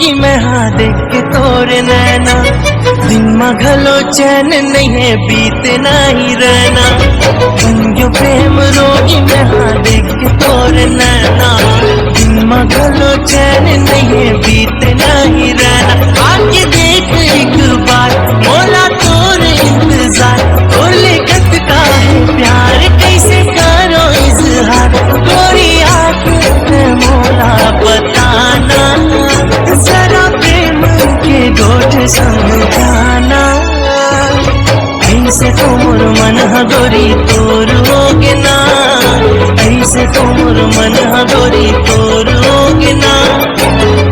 रोगी मैं हाँ देख के तोरे नैना। दिन मघलो चैन नहीं है बीते नहीं रहना। बन गयो प्रेम रोगी मैं हाँ देख के तोरे नैना। दिन मघलो चैन नहीं है बीते नहीं रहना। आके देख एक बार मोला तोर इंतजार। बोले कत का है प्यार कैसे करो इजहार। गोरी आके मोला बताना जरा प्रेम के गोठ समझाना। ऐसे तो मोर मन गोरी तोर होगे ना। ऐसे तो मोर मन गोरी तोर होगे ना।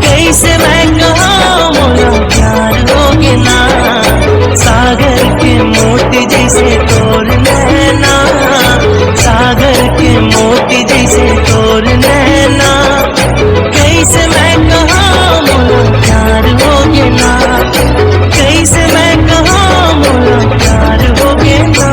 कैसे मैं कहाँ मोरा प्यार होगे ना। सागर के मोती जैसे तोर नैना। सागर के मोती जैसे तोर नैना। कैसे मैं कहाँ मोरा प्यार होगे ना। कैसे मैं कहाँ मोरा प्यार होगे ना।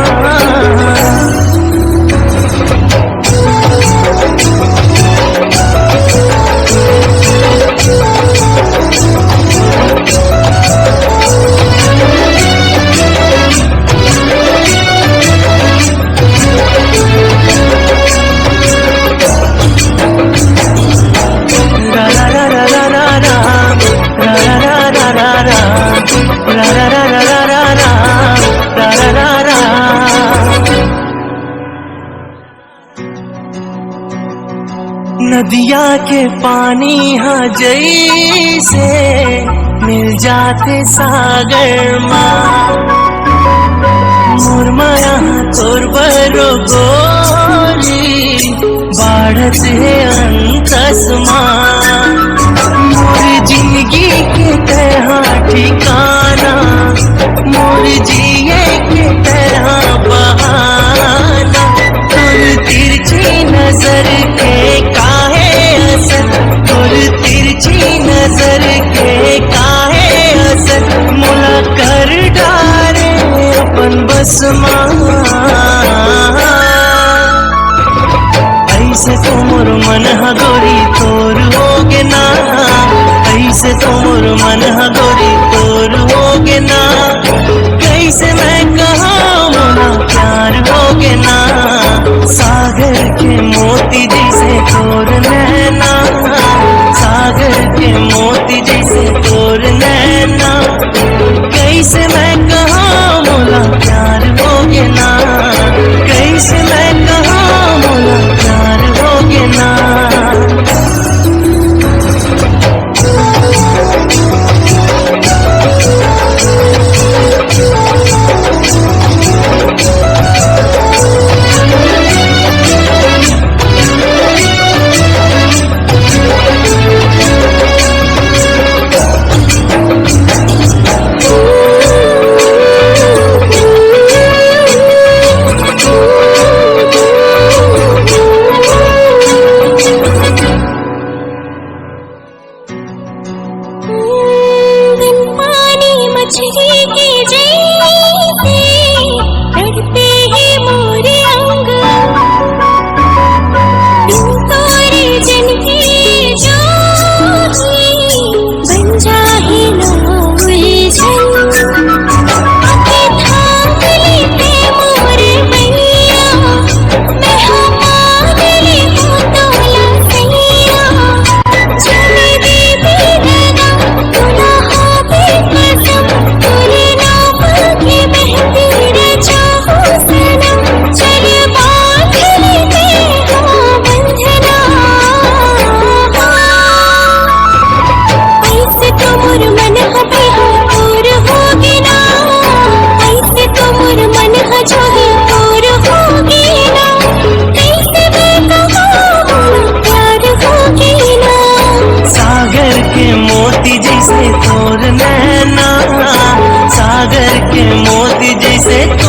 नदिया के पानी हाँ जैसे मिल जाते सागर माँ। मोर माया तोर बरो गोरी बाढ़त है अंतस माँ। मोर जिंदगी के तरह ठिकाना। मोर जिए के तरह बहाना। तोर तिरछी नजर के काहे असर। तोर तिरछी नजर के काहे असर। मोला कर डारे अपन बस माँ। ऐसे तो मोर मन गोरी तोर होगे ना। ऐसे तो मोर मन गोरी तोर होगे ना। कैसे मैं कहाँ मोरा प्यार होगे ना। सागर के मोती जैसे तोर नैना। सागर के मोती जैसे तोर नैना। कैसे मैं कहाँ मोरा प्यार होगे ना। कैसे मैं कहाँ मोरा प्यार होगे ना। मोती जैसे तोर